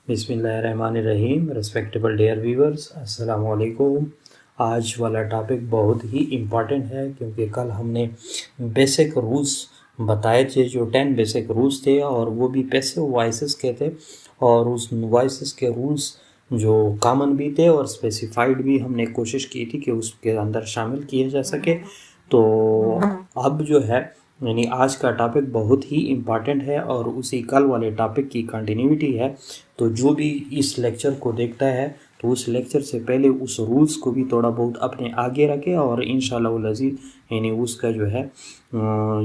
बिस्मिल्लाहिर्रहमानिर्रहीम। Respectable dear viewers, अस्सलाम वालेकुम। आज वाला टॉपिक बहुत ही इम्पॉर्टेंट है क्योंकि कल हमने बेसिक रूल्स बताए थे, जो 10 बेसिक रूल्स थे और वो भी पैसिव वॉइसेस के थे। और उस वॉइसेस के रूल्स जो कॉमन भी थे और स्पेसिफाइड भी हमने कोशिश की थी कि उसके अंदर शामिल किए जा सके। तो अब जो है यानी आज का टॉपिक बहुत ही इम्पॉर्टेंट है और उसी कल वाले टॉपिक की कंटिन्यूटी है। तो जो भी इस लेक्चर को देखता है तो उस लेक्चर से पहले उस रूल्स को भी थोड़ा बहुत अपने आगे रखे और इंशाअल्लाह अज़ीज़ यानी उसका जो है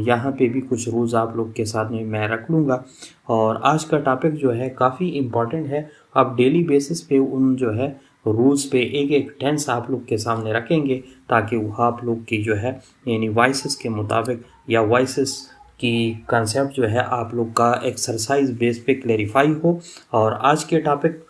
यहाँ पे भी कुछ रूल्स आप लोग के साथ में मैं रख लूँगा। और आज का टॉपिक जो है काफ़ी इम्पॉर्टेंट है। आप डेली बेसिस पे उन जो है रूल्स पे एक एक टेंस आप लोग के सामने रखेंगे ताकि वो आप लोग की जो है यानी वॉइसेस के मुताबिक या वॉइसेस की कंसेप्ट जो है आप लोग का एक्सरसाइज बेस पे क्लेरिफाई हो। और आज के टॉपिक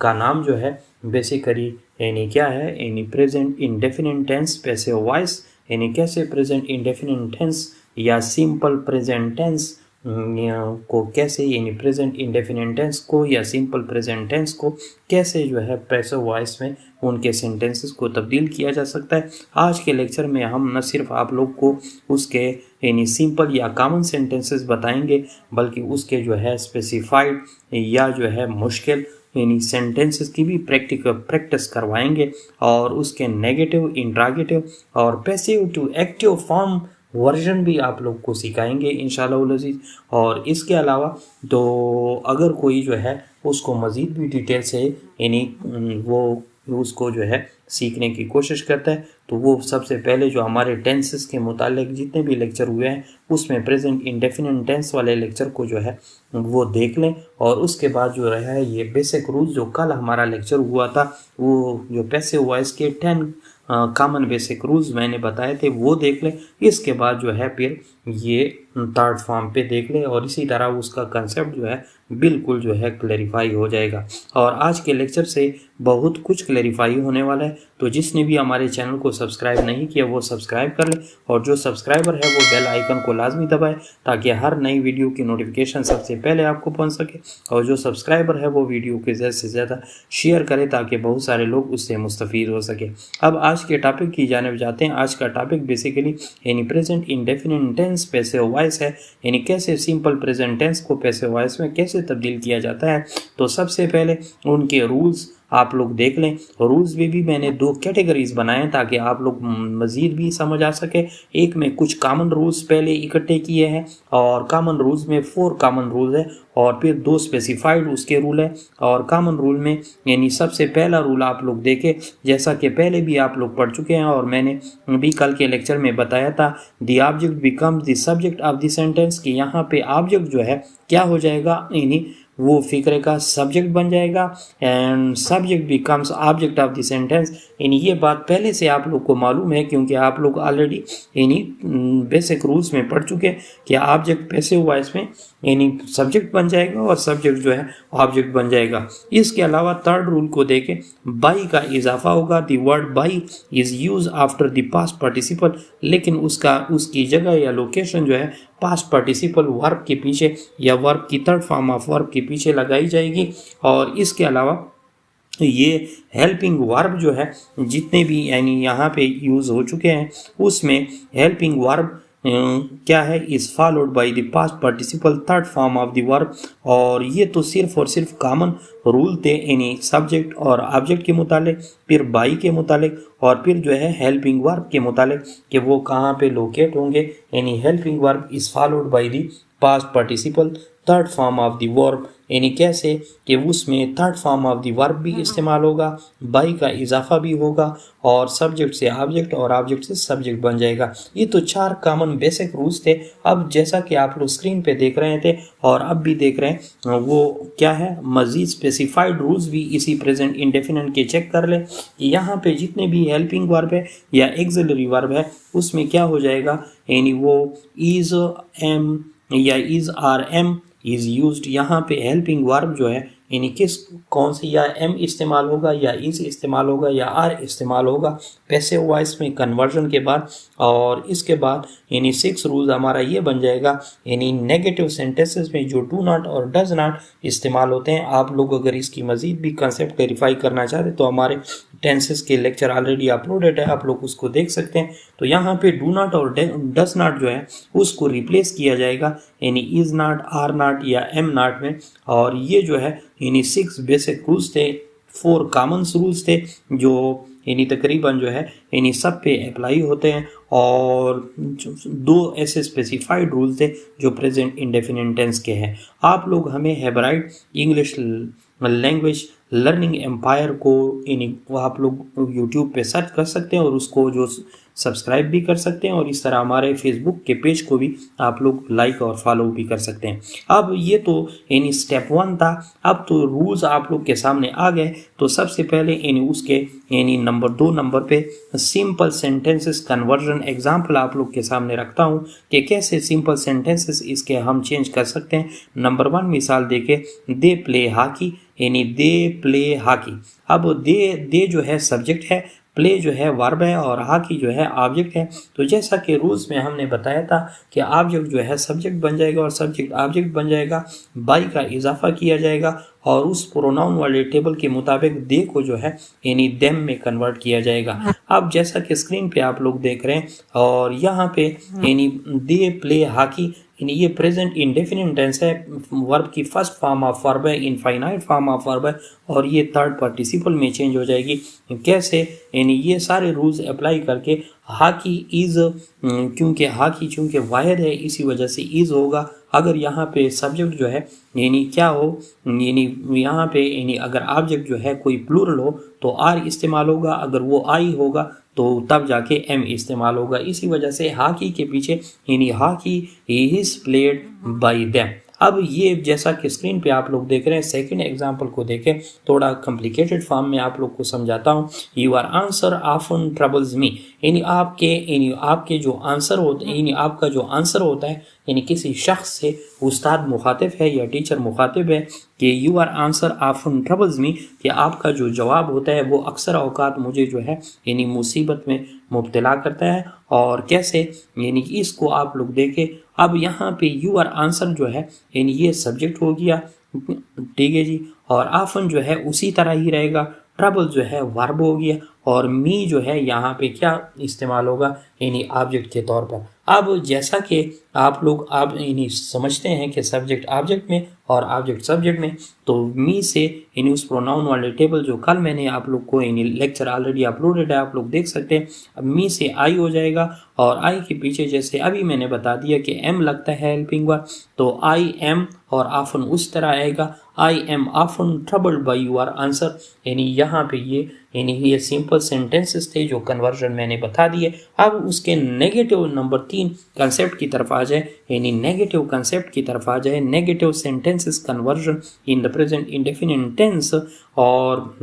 का नाम जो है बेसिकली यानी क्या है, यानी present indefinite tense passive voice, यानी कैसे प्रेजेंट इंडेफिनिट टेंस या सिंपल प्रेजेंट टेंस को कैसे यानी प्रेजेंट इंडेफिनिट टेंस को या सिंपल प्रेजेंट टेंस को कैसे जो है पैसिव वॉइस में उनके सेंटेंसेस को तब्दील किया जा सकता है। आज के लेक्चर में हम न सिर्फ आप लोग को उसके यानी सिंपल या कॉमन सेंटेंसेस बताएंगे बल्कि उसके जो है स्पेसिफाइड या जो है मुश्किल यानी सेंटेंसेस की भी प्रैक्टिस करवाएंगे और उसके नेगेटिव, इंट्रागेटिव और passive to active form version भी आप लोग को सिखाएंगे इंशाअल्लाह अज़ीज़। और इसके अलावा तो अगर कोई जो है उसको मज़ीद भी डिटेल से यानी वो उसको जो है सीखने की कोशिश करता है तो वो सबसे पहले जो हमारे टेंसेस के मुतालिक जितने भी लेक्चर हुए हैं उसमें प्रेजेंट इंडेफिनिट टेंस वाले लेक्चर को जो है वो देख लें। और उसके बाद जो रहा है ये बेसिक रूल्स जो कल हमारा लेक्चर हुआ था वो जो पैसिव वॉइस के 10 कॉमन बेसिक रूल्स मैंने बताए थे वो देख लें। इसके बाद जो है फिर ये थर्ड फॉर्म पे देख लें और इसी तरह उसका कंसेप्ट जो है बिल्कुल जो है क्लैरिफाई हो जाएगा। और आज के लेक्चर से बहुत कुछ क्लैरिफाई होने वाला है। तो जिसने भी हमारे चैनल को सब्सक्राइब नहीं किया वो सब्सक्राइब कर ले और जो सब्सक्राइबर है वो बेल आइकन को लाजमी दबाए ताकि हर नई वीडियो की नोटिफिकेशन सबसे पहले आपको पहुंच सके। और जो सब्सक्राइबर है वो वीडियो को ज़्यादा से ज़्यादा शेयर करें ताकि बहुत सारे लोग उससे मुस्तफ़ीद हो सके। अब आज के टॉपिक की जानिब जाते हैं। आज का टॉपिक बेसिकली यानी present indefinite tense passive voice है, यानी कैसे सिंपल प्रेजेंट टेंस को पैसिव वॉइस में कैसे तब्दील किया जाता है। तो सबसे पहले उनके रूल्स आप लोग देख लें। रूल्स में भी मैंने 2 कैटेगरीज बनाए ताकि आप लोग मज़ीद भी समझ आ सके। एक में कुछ कॉमन रूल्स पहले इकट्ठे किए हैं और कॉमन रूल्स में 4 कॉमन रूल्स है और फिर 2 स्पेसिफाइड उसके रूल है। और कॉमन रूल में यानी सबसे पहला रूल आप लोग देखें जैसा कि पहले भी आप लोग पढ़ चुके हैं और मैंने भी कल के लेक्चर में बताया था, the object becomes the subject of the sentence कि यहाँ पे ऑब्जेक्ट जो है क्या हो जाएगा, यानी वो फिक्रे का सब्जेक्ट बन जाएगा and subject becomes object of the sentence. यानी ये बात पहले से आप लोग को मालूम है क्योंकि आप लोग ऑलरेडी यानी बेसिक रूल्स में पढ़ चुके हैं कि ऑब्जेक्ट पैसिव वॉइस में यानी सब्जेक्ट बन जाएगा और सब्जेक्ट जो है ऑब्जेक्ट बन जाएगा। इसके अलावा थर्ड रूल को देखें, बाई का इजाफा होगा। The word by is use after the past participle, लेकिन उसकी जगह या लोकेशन जो है पास्ट पार्टिसिपल वर्ब के पीछे या वर्ब की थर्ड फॉर्म ऑफ वर्ब के पीछे लगाई जाएगी। और इसके अलावा ये हेल्पिंग वर्ब जो है जितने भी यानी यहाँ पे यूज़ हो चुके हैं उसमें हेल्पिंग वर्ब क्या है, is followed by the past participle third form of the verb. और ये तो सिर्फ और सिर्फ कॉमन रूल थे यानी सब्जेक्ट और ऑब्जेक्ट के मुतालिक, फिर बाई के मुतालिक और फिर जो है हेल्पिंग वर्ब के मुतालिक कि वो कहाँ पे लोकेट होंगे। यानी helping verb is followed by the past participle third form of the verb, यानी कैसे कि उसमें third form of the verb भी इस्तेमाल होगा, बाई का इजाफा भी होगा और सब्जेक्ट से ऑब्जेक्ट और ऑब्जेक्ट से सब्जेक्ट बन जाएगा। ये तो 4 कॉमन बेसिक रूल्स थे। अब जैसा कि आप लोग स्क्रीन पे देख रहे थे और अब भी देख रहे हैं वो क्या है, मज़ीद स्पेसिफाइड रूल्स भी इसी प्रेजेंट इंडेफिनिट के चेक कर ले कि यहाँ पे जितने भी हेल्पिंग वर्ब है या एक्सिलरी वर्ब है उसमें क्या हो जाएगा, यानी वो इज़, एम या is are am is used. यहाँ पे हेल्पिंग वर्ब जो है यानी किस कौन सी या एम इस्तेमाल होगा या इज इस्तेमाल होगा या आर इस्तेमाल होगा पैसिव वॉइस में कन्वर्जन के बाद। और इसके बाद यानी 6 रूल्स हमारा ये बन जाएगा यानी नेगेटिव सेंटेंसेस में जो डू नॉट और डज नॉट इस्तेमाल होते हैं। आप लोग अगर इसकी मज़ीद भी कंसेप्ट वेरीफाई करना चाहते तो हमारे टेंसेस के लेक्चर ऑलरेडी अपलोडेड है, आप लोग उसको देख सकते हैं। तो यहाँ पे डू नॉट और डज नॉट जो है उसको रिप्लेस किया जाएगा यानी इज नॉट, आर नॉट या एम नॉट में। और ये जो है यानी 6 बेसिक रूल्स थे, 4 कॉमन रूल्स थे जो यानी तकरीबन जो है यानी सब पे अप्लाई होते हैं, और 2 ऐसे स्पेसिफाइड रूल्स थे जो प्रेजेंट इंडेफिनिट टेंस के हैं। आप लोग हमें हेब्राइट इंग्लिश लैंग्वेज लर्निंग एम्पायर को यानी आप लोग यूट्यूब पे सर्च कर सकते हैं और उसको जो सब्सक्राइब भी कर सकते हैं, और इस तरह हमारे फेसबुक के पेज को भी आप लोग लाइक और फॉलो भी कर सकते हैं। अब ये तो यानी स्टेप 1 था। अब तो रूल्स आप लोग के सामने आ गए। तो सबसे पहले यानी उसके यानी नंबर 2 नंबर पे सिंपल सेंटेंसेस कन्वर्जन एग्जाम्पल आप लोग के सामने रखता हूँ कि कैसे सिंपल सेंटेंसेस इसके हम चेंज कर सकते हैं। नंबर 1 मिसाल देके, दे प्ले हॉकी यानी दे प्ले हॉकी। अब दे जो है सब्जेक्ट है, प्ले जो है वर्ब है और हॉकी जो है ऑब्जेक्ट है। तो जैसा कि रूल्स में हमने बताया था कि ऑब्जेक्ट जो है सब्जेक्ट बन जाएगा और सब्जेक्ट ऑब्जेक्ट बन जाएगा, बाई का इजाफा किया जाएगा और उस प्रोनाउन वाले टेबल के मुताबिक दे को जो है यानी देम में कन्वर्ट किया जाएगा। अब जैसा कि स्क्रीन पे आप लोग देख रहे हैं और यहाँ पे यानी दे प्ले हॉकी यानी ये प्रेजेंट इंडेफिनिट टेंस है, वर्ब की फर्स्ट फॉर्म ऑफ वर्ब है, इनफाइनाइट फॉर्म ऑफ वर्ब है और ये थर्ड पार्टिसिपल में चेंज हो जाएगी। कैसे यानी ये सारे रूल्स अप्लाई करके हॉकी इज, क्योंकि हॉकी चूँकि वाहिद है इसी वजह से इज होगा। अगर यहाँ पे सब्जेक्ट जो है यानी क्या हो, यानी यहाँ पे यानी अगर ऑब्जेक्ट जो है कोई प्लूरल हो तो आर इस्तेमाल होगा, अगर वो आई होगा तो तब जाके एम इस्तेमाल होगा। इसी वजह से हॉकी के पीछे यानी hockey is played by them. अब ये जैसा कि स्क्रीन पे आप लोग देख रहे हैं, सेकंड एग्जांपल को देखें, थोड़ा कॉम्प्लिकेटेड फॉर्म में आप लोग को समझाता हूँ। योर आंसर ऑफन ट्रबल्स मी यानी आपके जो आंसर होते हैं यानी आपका जो आंसर होता है यानी किसी शख्स से उस्ताद मुखातिब है या टीचर मुखातिब है कि योर आंसर ऑफन ट्रबल्स मी कि आपका जो जवाब होता है वो अक्सर औकात मुझे जो है यानी मुसीबत में मुब्तला करता है। और कैसे यानी इसको आप लोग देखें। अब यहाँ पे योर आंसर जो है यानी ये सब्जेक्ट हो गया, ठीक है जी, और ऑफन जो है उसी तरह ही रहेगा, ट्रबल जो है वर्ब हो गया और मी जो है यहाँ पे क्या इस्तेमाल होगा यानी ऑब्जेक्ट के तौर पर। अब जैसा कि आप लोग आप यानी समझते हैं कि सब्जेक्ट ऑब्जेक्ट में और ऑब्जेक्ट सब्जेक्ट में, तो मी से यानी उस प्रोनाउन वाले टेबल जो कल मैंने आप लोग को यानी लेक्चर ऑलरेडी अपलोडेड है, आप लोग देख सकते हैं। अब मी से आई हो जाएगा और आई के पीछे जैसे अभी मैंने बता दिया कि एम लगता है हेल्पिंग वर्ब, तो आई एम और ऑफन उस तरह आएगा, I am often troubled by your answer. यानी यहाँ पे ये सिंपल सेंटेंसेस थे जो कन्वर्जन मैंने बता दिए। अब उसके नेगेटिव नंबर 3 कंसेप्ट की तरफ आ जाए, यानी नेगेटिव कंसेप्ट की तरफ आ जाए, negative sentences conversion in the present indefinite tense. और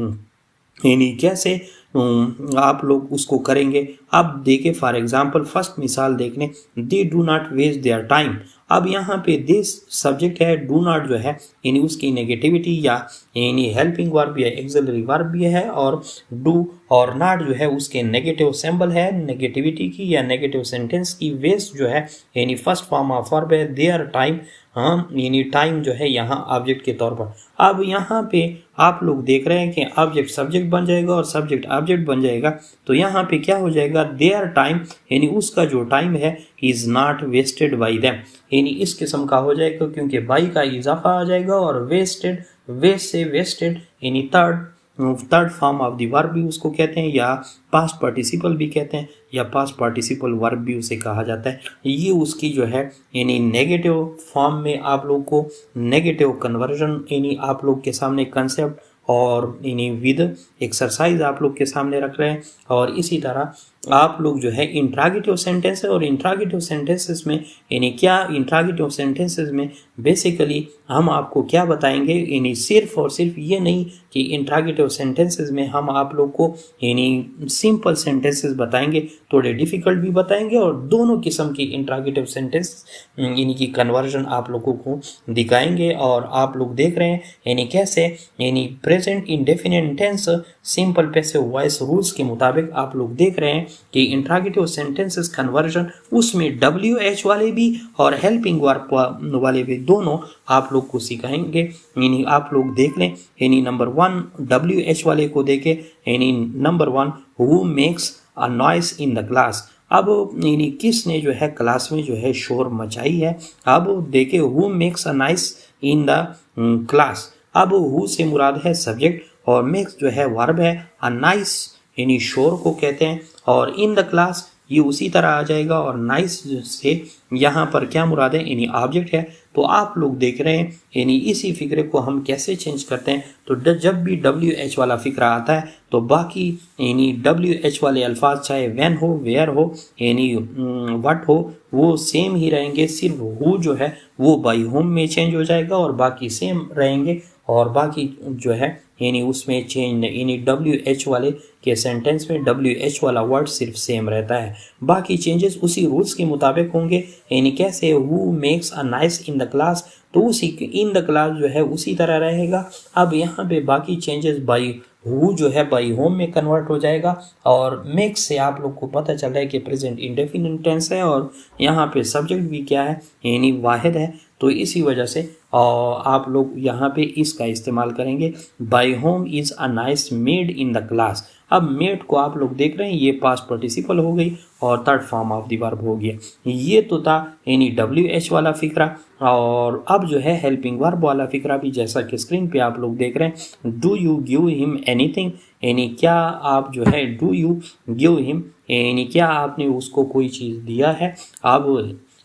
यानी कैसे आप लोग उसको करेंगे। अब देखें फॉर एग्जांपल फर्स्ट मिसाल देखने, they do not waste their time. अब यहाँ पे दिस सब्जेक्ट है, डू नॉट जो है यानी उसकी नेगेटिविटी या यानी हेल्पिंग वर्ब या एक्सिलरी वर्ब भी है, और डू और नॉट जो है उसके नेगेटिव सिंबल है नेगेटिविटी की या नेगेटिव सेंटेंस की। वेस्ट जो है यानी फर्स्ट फॉर्म ऑफ वर्ब है, देयर टाइम यानी टाइम जो है यहाँ ऑब्जेक्ट के तौर पर। अब यहाँ पे आप लोग देख रहे हैं कि ऑब्जेक्ट सब्जेक्ट बन जाएगा और सब्जेक्ट ऑब्जेक्ट बन जाएगा, तो यहाँ पे क्या हो जाएगा, देयर टाइम यानी उसका जो टाइम है is not wasted by them, यानी इस किस्म का हो जाएगा क्योंकि बाई का इजाफा आ जाएगा और वेस्टेड, वेस्ट से वेस्टेड यानी third form of the verb भी उसको कहते हैं या पास्ट पार्टिसिपल भी कहते हैं या पास्ट पार्टिसिपल वर्ब भी उसे कहा जाता है। ये उसकी जो है यानी नेगेटिव फॉर्म में आप लोग को नेगेटिव कन्वर्जन यानी आप लोग के सामने कंसेप्ट और यानी विद एक्सरसाइज आप लोग के सामने रख रहे हैं। और इसी तरह आप लोग जो है इंट्रागेटिव सेंटेंस है और इंट्रागेटिव सेंटेंसेस में यानी क्या, इंट्रागेटिव सेंटेंसेस में बेसिकली हम आपको क्या बताएंगे, यानी सिर्फ और सिर्फ ये नहीं कि इंट्रागेटिव सेंटेंसेस में हम आप लोग को यानी सिंपल सेंटेंसेस बताएंगे, थोड़े डिफिकल्ट भी बताएंगे, और दोनों किस्म की इंट्रागेटिव सेंटेंस यानी कि कन्वर्जन आप लोगों को दिखाएंगे। और आप लोग देख रहे हैं यानी कैसे यानी present indefinite tense simple passive voice rules के मुताबिक आप लोग देख रहे हैं कि इंट्रागेटिव सेंटेंसेस कन्वर्जन उसमें WH वाले भी और हेल्पिंग वर्ब वाले भी दोनों आप लोग को सिखाएंगे। यानी आप लोग देख लें, यानी नंबर 1 WH वाले को देखें, यानी number 1 who makes a noise in the class. अब यानी किसने जो है क्लास में जो है शोर मचाई है। अब देखे who makes a nice in the class. अब हु से मुराद है सब्जेक्ट और मेक्स जो है वर्ब है, अ नाइस यानी शोर को कहते हैं, और इन द क्लास ये उसी तरह आ जाएगा, और नाइस से यहाँ पर क्या मुराद है यानी ऑब्जेक्ट है। तो आप लोग देख रहे हैं यानी इसी फिक्रे को हम कैसे चेंज करते हैं। तो जब भी WH वाला फिक्रा आता है तो बाकी यानी WH वाले अल्फाज चाहे व्हेन हो, वेयर हो, यानी व्हाट हो, वो सेम ही रहेंगे। सिर्फ हु जो है वो बाई होम में चेंज हो जाएगा और बाकी सेम रहेंगे, और बाकी जो है यानी उसमें चेंज यानी WH वाले के सेंटेंस में WH वाला वर्ड सिर्फ सेम रहता है, बाकी चेंजेस उसी रूल्स के मुताबिक होंगे। यानी कैसे who makes a nice in the class, तो उसी इन द क्लास जो है उसी तरह रहेगा। अब यहाँ पे बाकी चेंजेस बाई हु जो है बाई होम में कन्वर्ट हो जाएगा, और मेक्स से आप लोग को पता चल रहा है कि प्रेजेंट इंडेफिनिट टेंस है, और यहाँ पे सब्जेक्ट भी क्या है यानी वाहिद है। तो इसी वजह से आप लोग यहाँ पे इसका इस्तेमाल करेंगे, by home is a nice made in the class. अब मेड को आप लोग देख रहे हैं ये पास्ट पार्टिसिपल हो गई और third form of the verb हो गया। ये तो था यानी WH वाला फिक्रा, और अब जो है हेल्पिंग वर्ब वाला फिक्रा भी जैसा कि स्क्रीन पे आप लोग देख रहे हैं। Do you give him anything, यानी क्या आप जो है डू यू गिव हिम यानी क्या आपने उसको कोई चीज़ दिया है।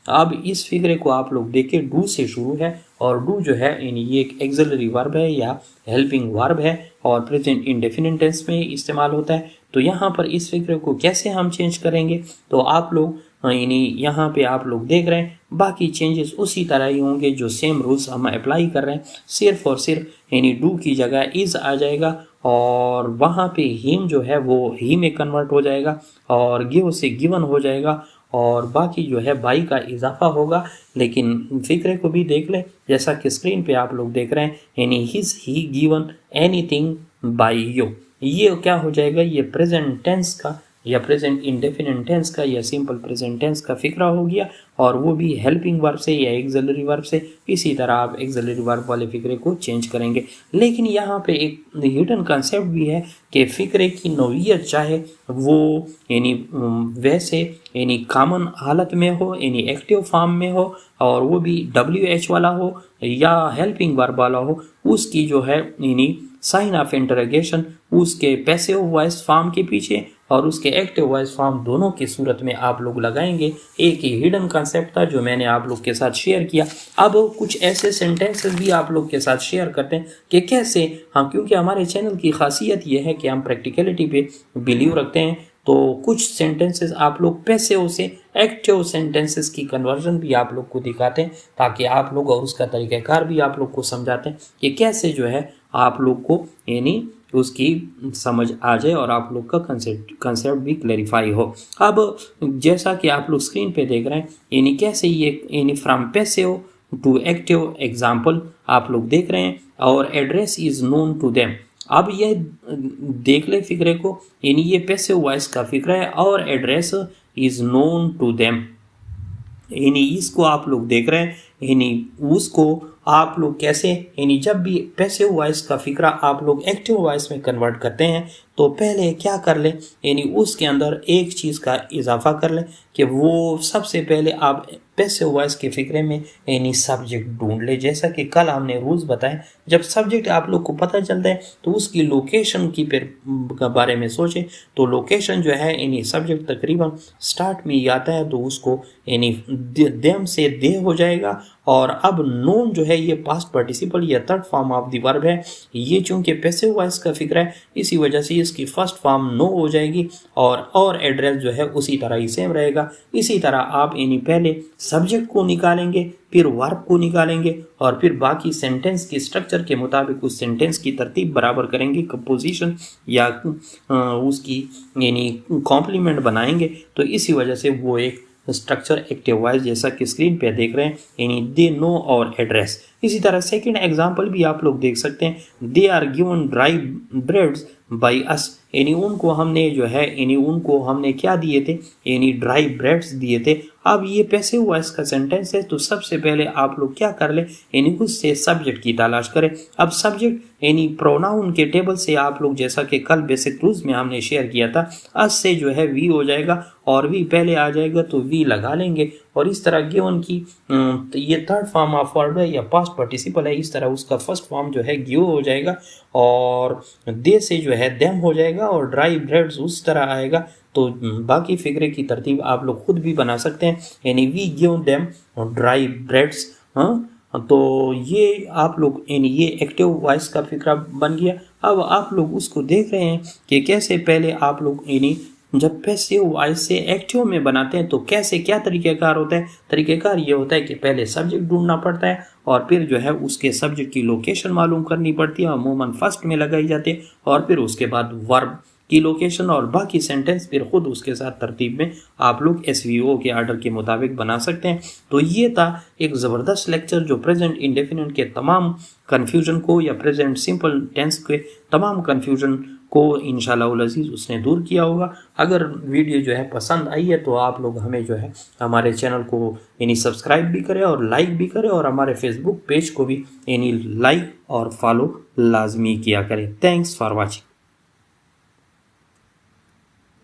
अब इस फिक्रे को आप लोग देखें, डू से शुरू है, और डू जो है यानी ये एक एक्सिलरी वर्ब है या हेल्पिंग वर्ब है, और प्रेजेंट इंडेफिनिट टेंस में इस्तेमाल होता है। तो यहाँ पर इस फिक्रे को कैसे हम चेंज करेंगे, तो आप लोग यानी यहाँ पे आप लोग देख रहे हैं बाकी चेंजेस उसी तरह ही होंगे जो सेम रूल्स हम अप्लाई कर रहे हैं। सिर्फ और सिर्फ यानी डू की जगह इज़ आ जाएगा, और वहाँ पे हिम जो है वो ही में कन्वर्ट हो जाएगा, और गिव से गिवन हो जाएगा, और बाकी जो है बाई का इजाफा होगा। लेकिन फिक्रे को भी देख लें जैसा कि स्क्रीन पे आप लोग देख रहे हैं, यानी his he given anything by you. ये क्या हो जाएगा, ये प्रेजेंट टेंस का या प्रेजेंट इंडेफिनिट टेंस का या सिंपल प्रेजेंट टेंस का फिक्रा हो गया, और वो भी हेल्पिंग वर्ब से या एक्सिलरी वर्ब से। इसी तरह आप एक्सिलरी वर्ब वाले फिक्रे को चेंज करेंगे। लेकिन यहाँ पे एक हिडन कंसेप्ट भी है कि फिक्रे की नौइयत चाहे वो यानी वैसे यानी कॉमन हालत में हो, यानी एक्टिव फॉर्म में हो, और वो भी WH वाला हो या हेल्पिंग वर्ब वाला हो, उसकी जो है यानी साइन ऑफ इंटरोगेशन उसके पैसिव वॉइस फॉर्म के पीछे और उसके एक्टिव वॉइस फॉर्म दोनों की सूरत में आप लोग लगाएंगे। एक ही हिडन कंसेप्ट था जो मैंने आप लोग के साथ शेयर किया। अब कुछ ऐसे सेंटेंसेस भी आप लोग के साथ शेयर करते हैं कि कैसे हम, क्योंकि हमारे चैनल की खासियत यह है कि हम प्रैक्टिकलिटी पे बिलीव रखते हैं, तो कुछ सेंटेंसेस आप लोग पैसिव से एक्टिव सेंटेंसेस की कन्वर्जन भी आप लोग को दिखाते हैं, ताकि आप लोग और उसका तरीक़ाकार भी आप लोग को समझाते हैं कि कैसे जो है आप लोग को यानी उसकी समझ आ जाए और आप लोग का कंसेप्ट भी क्लैरिफाई हो। अब जैसा कि आप लोग स्क्रीन पे देख रहे हैं, यानी कैसे ये यानी from passive to active example आप लोग देख रहे हैं, और address is known to them. अब ये देख ले फिक्रे को, यानी ये पैसिव वॉइस का फिक्रा है, और address is known to them, यानी इसको आप लोग देख रहे हैं, यानी उसको आप लोग कैसे यानी जब भी पैसिव वॉइस का फिक्रा आप लोग एक्टिव वॉइस में कन्वर्ट करते हैं तो पहले क्या कर लें, यानी उसके अंदर एक चीज़ का इजाफा कर लें कि वो सबसे पहले आप पैसिव वॉइस के फिक्रे में यानी सब्जेक्ट ढूंढ ले। जैसा कि कल हमने रूल्स बताए, जब सब्जेक्ट आप लोग को पता चलता है तो उसकी लोकेशन की बारे में सोचें। तो लोकेशन जो है यानी सब्जेक्ट तकरीबन स्टार्ट में ही आता है, तो उसको यानी देम से दे हो जाएगा, और अब नोन जो है ये पास्ट पार्टिसिपल या third form of the verb है। ये चूंकि पैसिव वॉइस का फिक्र है, इसी वजह से इसकी फर्स्ट फॉर्म नो हो जाएगी और एड्रेस जो है उसी तरह ही सेम रहेगा। इसी तरह आप यानी पहले सब्जेक्ट को निकालेंगे, फिर वर्ब को निकालेंगे और फिर बाकी सेंटेंस के स्ट्रक्चर के मुताबिक उस सेंटेंस की तरतीब बराबर करेंगे, कंपोजिशन या उसकी यानी कॉम्प्लीमेंट बनाएंगे। तो इसी वजह से वो एक स्ट्रक्चर एक्टिव वॉइस जैसा कि स्क्रीन पे देख रहे हैं, यानी दे नो और एड्रेस। इसी तरह सेकंड एग्जांपल भी आप लोग देख सकते हैं, they are given dry breads by us, यानी उनको हमने जो है यानी उनको हमने क्या दिए थे, यानी ड्राई ब्रेड्स दिए थे। अब ये पैसिव वॉइस का सेंटेंस है, तो सबसे पहले आप लोग क्या कर ले, यानी उससे सब्जेक्ट की तलाश करें। अब सब्जेक्ट यानी प्रोनाउन के टेबल से आप लोग जैसा कि कल बेसिक रूल्स में हमने शेयर किया था, अस से जो है वी हो जाएगा और वी पहले आ जाएगा तो वी लगा लेंगे। और इस तरह गिवन की तो ये थर्ड फॉर्म ऑफ वर्ब है या पास्ट पार्टिसिपल है, इस तरह उसका फर्स्ट फॉर्म जो है गिव हो जाएगा और दे से जो है देम हो जाएगा और ड्राई ब्रेड्स उस तरह आएगा। तो बाकी फिक्रे की तरतीब आप लोग खुद भी बना सकते हैं, यानी we give them dry breads. तो ये आप लोग यानी ये एक्टिव वॉइस का फिक्रा बन गया। अब आप लोग उसको देख रहे हैं कि कैसे पहले आप लोग यानी जब पैसिव वॉइस से एक्टिव में बनाते हैं तो कैसे क्या तरीक़ेकार होता है। तरीक़ेकार ये होता है कि पहले सब्जेक्ट ढूंढना पड़ता है और फिर जो है उसके सब्जेक्ट की लोकेशन मालूम करनी पड़ती है, अमूमन फर्स्ट में लगाई जाती है और फिर उसके बाद वर्ब की लोकेशन और बाकी सेंटेंस फिर खुद उसके साथ तरतीब में आप लोग SVO के आर्डर के मुताबिक बना सकते हैं। तो ये था एक ज़बरदस्त लेक्चर जो प्रेजेंट इंडेफिनिट के तमाम कन्फ्यूजन को या प्रेजेंट सिंपल टेंस के तमाम कन्फ्यूजन को इंशाअल्लाह अज़ीज़ उसने दूर किया होगा। अगर वीडियो जो है पसंद आई है तो आप लोग हमें जो है हमारे चैनल को यानी सब्सक्राइब भी करें और लाइक भी करें और हमारे फेसबुक पेज को भी यानी लाइक और फॉलो लाजमी किया करें। Thanks for watching.